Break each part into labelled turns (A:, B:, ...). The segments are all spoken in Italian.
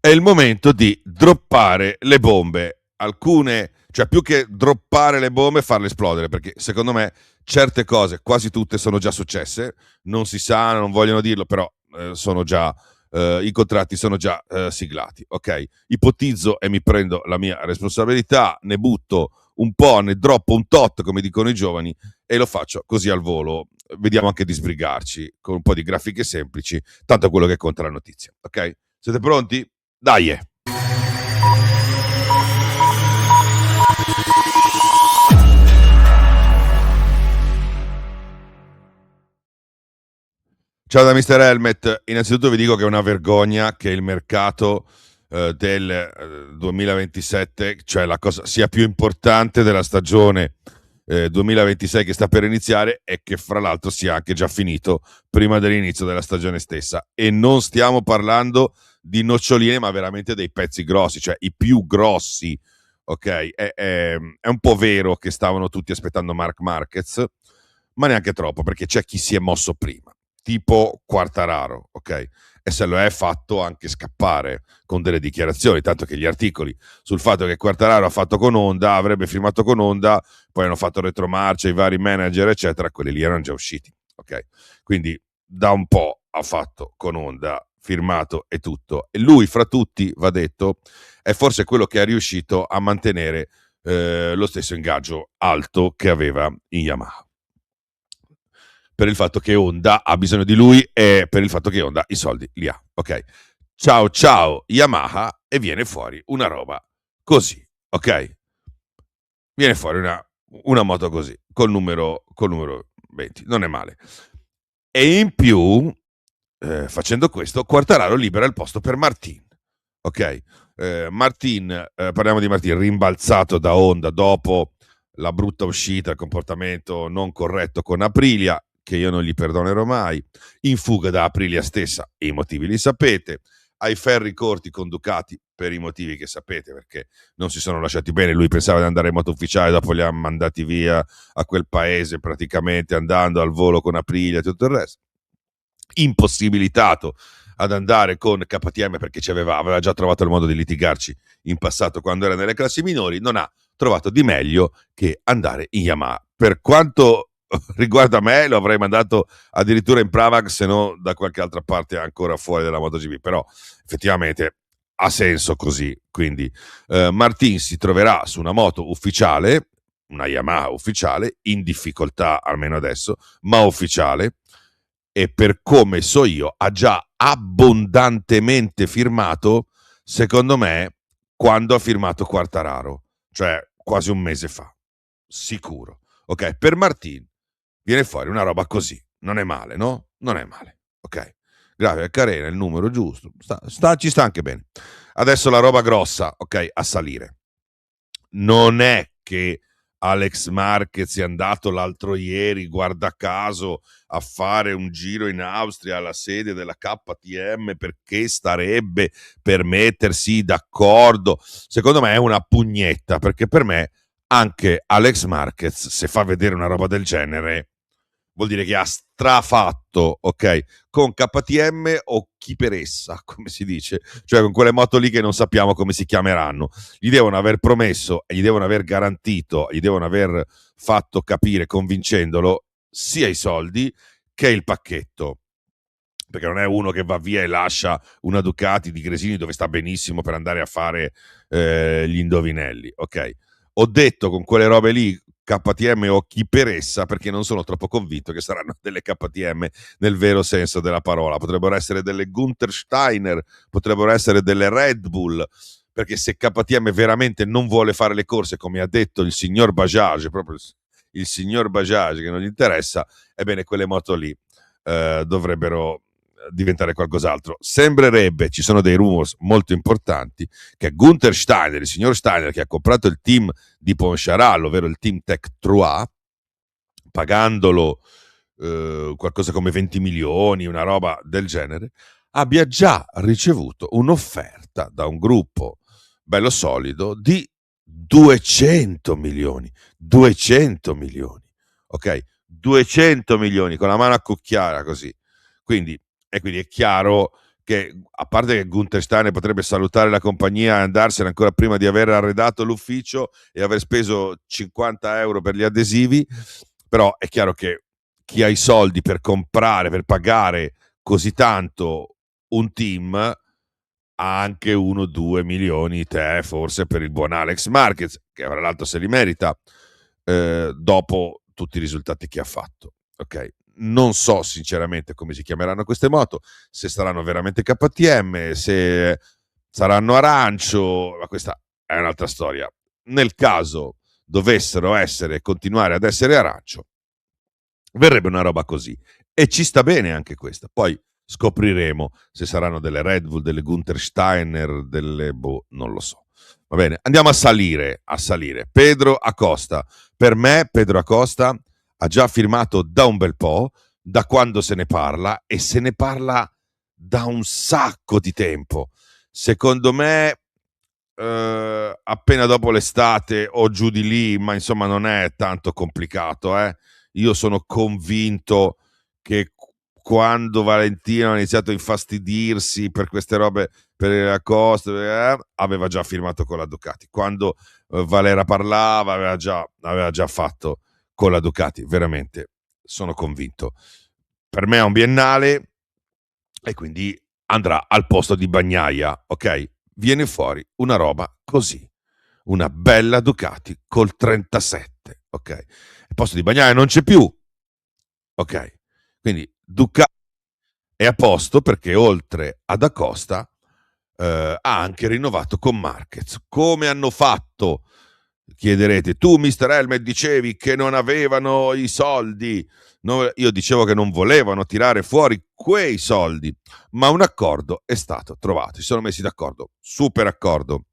A: è il momento di droppare le bombe. Alcune, cioè più che droppare le bombe, farle esplodere, perché secondo me certe cose, quasi tutte, sono già successe, non si sa, non vogliono dirlo, però sono già, i contratti sono già siglati, ok? Ipotizzo e mi prendo la mia responsabilità, ne butto un po', ne droppo un tot, come dicono i giovani, e lo faccio così al volo. Vediamo anche di sbrigarci con un po' di grafiche semplici, tanto è quello che conta la notizia, ok? Siete pronti? Dai! Ciao da Mr. Helmet. Innanzitutto vi dico che è una vergogna che il mercato del 2027, cioè la cosa sia più importante della stagione 2026 che sta per iniziare, e che fra l'altro sia anche già finito prima dell'inizio della stagione stessa. E non stiamo parlando di noccioline, ma veramente dei pezzi grossi, cioè i più grossi. Ok, è un po' vero che stavano tutti aspettando Marc Marquez, ma neanche troppo, perché c'è chi si è mosso prima, tipo Quartararo, ok? E se lo è fatto anche scappare con delle dichiarazioni, tanto che gli articoli sul fatto che Quartararo ha fatto con Honda, avrebbe firmato con Honda, poi hanno fatto retromarcia i vari manager, eccetera, quelli lì erano già usciti, ok? Quindi da un po' ha fatto con Honda, firmato e tutto. E lui, fra tutti, va detto, è forse quello che è riuscito a mantenere lo stesso ingaggio alto che aveva in Yamaha, per il fatto che Honda ha bisogno di lui e per il fatto che Honda i soldi li ha, ok? Ciao ciao Yamaha, e viene fuori una roba così, ok? Viene fuori una moto così, col numero 20, non è male. E in più, facendo questo, Quartararo libera il posto per Martin, ok? Martin, parliamo di Martin, rimbalzato da Honda dopo la brutta uscita, il comportamento non corretto con Aprilia, che io non gli perdonerò mai, in fuga da Aprilia stessa, i motivi li sapete, ai ferri corti con Ducati per i motivi che sapete, perché non si sono lasciati bene, lui pensava di andare in moto ufficiale, dopo li ha mandati via a quel paese praticamente andando al volo con Aprilia e tutto il resto, impossibilitato ad andare con KTM perché aveva già trovato il modo di litigarci in passato quando era nelle classi minori, non ha trovato di meglio che andare in Yamaha. Per quanto riguarda me, lo avrei mandato addirittura in Pramac, se no da qualche altra parte ancora fuori dalla MotoGP, però effettivamente ha senso così. Quindi Martin si troverà su una moto ufficiale, una Yamaha ufficiale, in difficoltà almeno adesso, ma ufficiale, e per come so io ha già abbondantemente firmato, secondo me, quando ha firmato Quartararo, cioè quasi un mese fa, sicuro. Ok, per Martin viene fuori una roba così, non è male, no? Non è male, ok? Grazie Carena, il numero giusto, ci sta anche bene. Adesso la roba grossa, ok, a salire. Non è che Alex Marquez è andato l'altro ieri, guarda caso, a fare un giro in Austria alla sede della KTM perché starebbe per mettersi d'accordo. Secondo me è una pugnetta, perché per me anche Alex Marquez, se fa vedere una roba del genere, vuol dire che ha strafatto, ok? Con KTM o chi per essa, come si dice, cioè con quelle moto lì che non sappiamo come si chiameranno. Gli devono aver promesso e gli devono aver garantito, gli devono aver fatto capire, convincendolo, sia i soldi che il pacchetto. Perché non è uno che va via e lascia una Ducati di Gresini dove sta benissimo per andare a fare gli indovinelli, ok? Ho detto con quelle robe lì KTM o chi per essa, perché non sono troppo convinto che saranno delle KTM nel vero senso della parola. Potrebbero essere delle Gunther Steiner, potrebbero essere delle Red Bull, perché se KTM veramente non vuole fare le corse, come ha detto il signor Bajaj, proprio il signor Bajaj che non gli interessa, ebbene quelle moto lì dovrebbero diventare qualcos'altro. Sembrerebbe, ci sono dei rumors molto importanti, che Gunther Steiner, il signor Steiner, che ha comprato il team di Poncharal, ovvero il team Tech 3, pagandolo qualcosa come 20 milioni, una roba del genere, abbia già ricevuto un'offerta da un gruppo bello solido di 200 milioni. 200 milioni, ok? 200 milioni con la mano a cucchiara così. Quindi è chiaro che a parte che Gunther Steiner potrebbe salutare la compagnia e andarsene ancora prima di aver arredato l'ufficio e aver speso 50 euro per gli adesivi, però è chiaro che chi ha i soldi per comprare, per pagare così tanto un team, ha anche 1-2 milioni te forse per il buon Alex Marquez, che tra l'altro se li merita, dopo tutti i risultati che ha fatto. Ok, non so sinceramente come si chiameranno queste moto, se saranno veramente KTM, se saranno arancio, ma questa è un'altra storia. Nel caso dovessero continuare ad essere arancio, verrebbe una roba così, e ci sta bene anche questa. Poi scopriremo se saranno delle Red Bull, delle Gunther Steiner, delle non lo so. Va bene, andiamo a salire. Pedro Acosta. Per me Pedro Acosta ha già firmato da un bel po', da quando se ne parla, e se ne parla da un sacco di tempo. Secondo me appena dopo l'estate o giù di lì, ma insomma non è tanto complicato. Io sono convinto che quando Valentino ha iniziato a infastidirsi per queste robe, per la Costa, aveva già firmato con la Ducati. Quando Valera parlava, aveva già fatto con la Ducati. Veramente, sono convinto. Per me è un biennale e quindi andrà al posto di Bagnaia, ok? Viene fuori una roba così, una bella Ducati col 37, ok? Il posto di Bagnaia non c'è più, ok? Quindi Ducati è a posto perché oltre ad Acosta ha anche rinnovato con Marquez. Come hanno fatto? Chiederete, tu Mr. Helmet dicevi che non avevano i soldi, no, io dicevo che non volevano tirare fuori quei soldi, ma un accordo è stato trovato, si sono messi d'accordo, super accordo,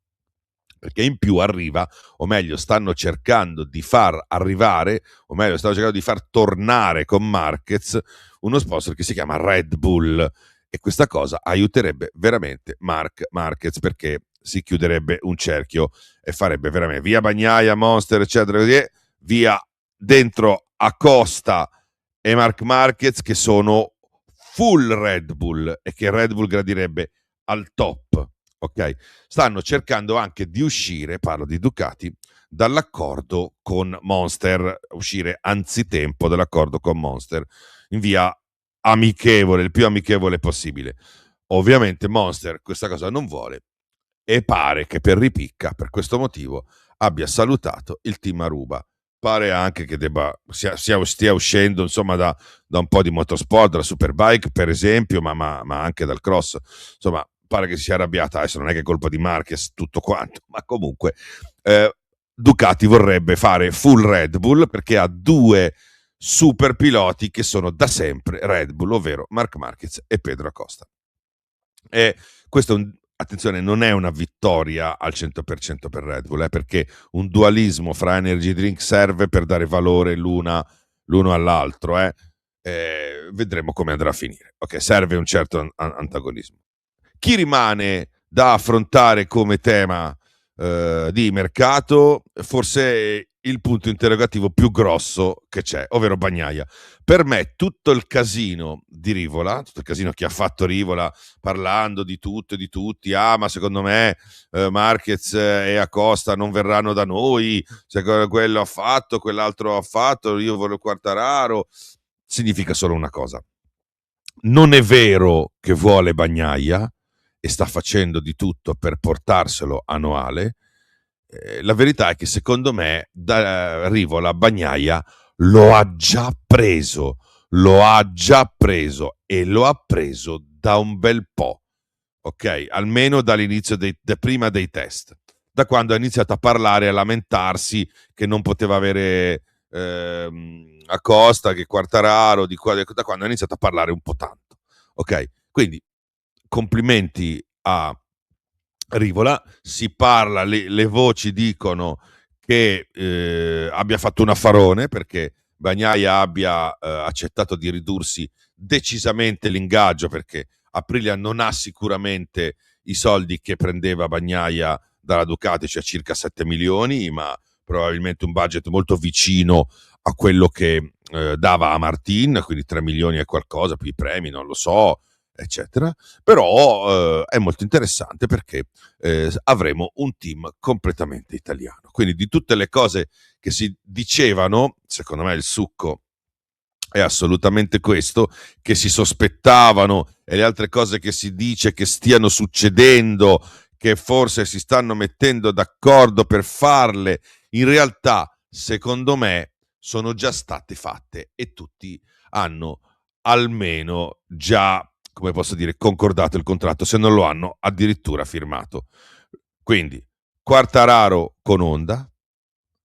A: perché in più arriva, o meglio stanno cercando di far arrivare, o meglio stanno cercando di far tornare con Marquez uno sponsor che si chiama Red Bull, e questa cosa aiuterebbe veramente Marquez, perché si chiuderebbe un cerchio e farebbe veramente via Bagnaia, Monster eccetera, così, via dentro Acosta e Marc Marquez che sono full Red Bull e che Red Bull gradirebbe al top. Ok, stanno cercando anche di uscire, parlo di Ducati, dall'accordo con Monster, uscire anzitempo dall'accordo con Monster in via amichevole, il più amichevole possibile. Ovviamente Monster questa cosa non vuole e pare che per ripicca, per questo motivo, abbia salutato il team Aruba. Pare anche che stia uscendo insomma da un po' di motorsport, dalla Superbike per esempio, ma anche dal cross. Insomma, pare che si sia arrabbiata. Adesso non è che è colpa di Marquez tutto quanto, ma comunque Ducati vorrebbe fare full Red Bull perché ha due super piloti che sono da sempre Red Bull, ovvero Marc Marquez e Pedro Acosta. E questo attenzione, non è una vittoria al 100% per Red Bull, perché un dualismo fra energy drink serve per dare valore l'uno all'altro. Vedremo come andrà a finire. Ok, serve un certo antagonismo. Chi rimane da affrontare come tema di mercato? Forse il punto interrogativo più grosso che c'è, ovvero Bagnaia. Per me tutto il casino di Rivola, tutto il casino che ha fatto Rivola parlando di tutto e di tutti, ma secondo me Marquez e Acosta non verranno da noi, se quello ha fatto, quell'altro ha fatto, io voglio Quartararo, significa solo una cosa: non è vero che vuole Bagnaia e sta facendo di tutto per portarselo a Noale. La verità è che secondo me da Rivola Bagnaia lo ha già preso e lo ha preso da un bel po', ok? Almeno dall'inizio prima dei test, da quando ha iniziato a parlare e a lamentarsi che non poteva avere Acosta, che Quartararo, da quando ha iniziato a parlare un po' tanto, ok? Quindi complimenti a Rivola, si parla, le voci dicono che abbia fatto un affarone perché Bagnaia abbia accettato di ridursi decisamente l'ingaggio, perché Aprilia non ha sicuramente i soldi che prendeva Bagnaia dalla Ducati, cioè circa 7 milioni, ma probabilmente un budget molto vicino a quello che dava a Martin, quindi 3 milioni e qualcosa, più i premi, non lo so, eccetera. Però è molto interessante perché avremo un team completamente italiano. Quindi di tutte le cose che si dicevano, secondo me il succo è assolutamente questo, che si sospettavano, e le altre cose che si dice che stiano succedendo, che forse si stanno mettendo d'accordo per farle, in realtà, secondo me, sono già state fatte e tutti hanno almeno già, come posso dire, concordato il contratto, se non lo hanno addirittura firmato. Quindi, Quartararo con Honda,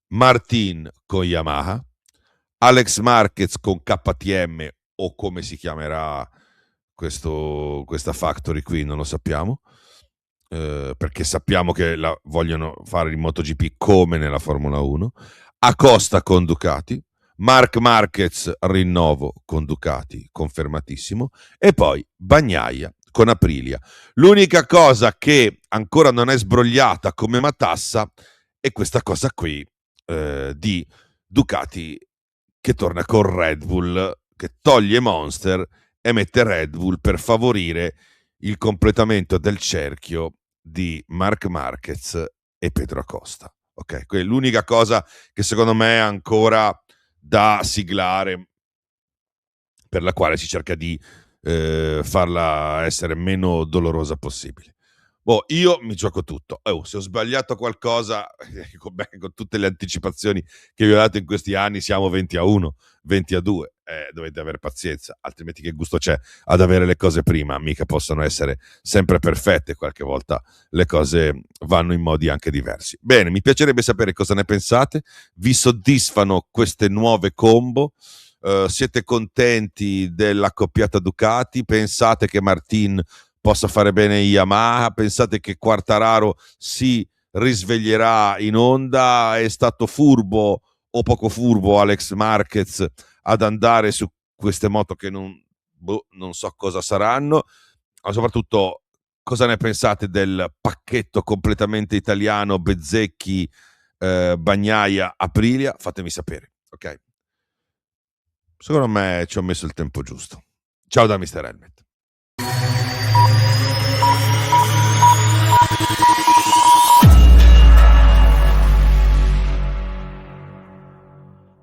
A: Martin con Yamaha, Alex Marquez con KTM o come si chiamerà questa factory qui, non lo sappiamo, perché sappiamo che la vogliono fare in MotoGP come nella Formula 1. Acosta con Ducati, Marc Marquez rinnovo con Ducati, confermatissimo, e poi Bagnaia con Aprilia. L'unica cosa che ancora non è sbrogliata come matassa è questa cosa qui di Ducati che torna con Red Bull, che toglie Monster e mette Red Bull per favorire il completamento del cerchio di Marc Marquez e Pedro Acosta. Ok, quella è l'unica cosa che secondo me è ancora da siglare, per la quale si cerca di farla essere meno dolorosa possibile. Boh, io mi gioco tutto. Se ho sbagliato qualcosa, con tutte le anticipazioni che vi ho dato in questi anni, siamo 20-1, 20-2. Dovete avere pazienza, altrimenti che gusto c'è ad avere le cose prima? Mica possono essere sempre perfette, qualche volta le cose vanno in modi anche diversi. Bene, mi piacerebbe sapere cosa ne pensate. Vi soddisfano queste nuove combo? Siete contenti dell'accoppiata Ducati? Pensate che Martin possa fare bene Yamaha? Pensate che Quartararo si risveglierà in Honda? È stato furbo o poco furbo Alex Marquez ad andare su queste moto che non so cosa saranno? Ma soprattutto, cosa ne pensate del pacchetto completamente italiano Bezzecchi, Bagnaia, Aprilia? Fatemi sapere, ok? Secondo me ci ho messo il tempo giusto. Ciao da Mr. Helmet.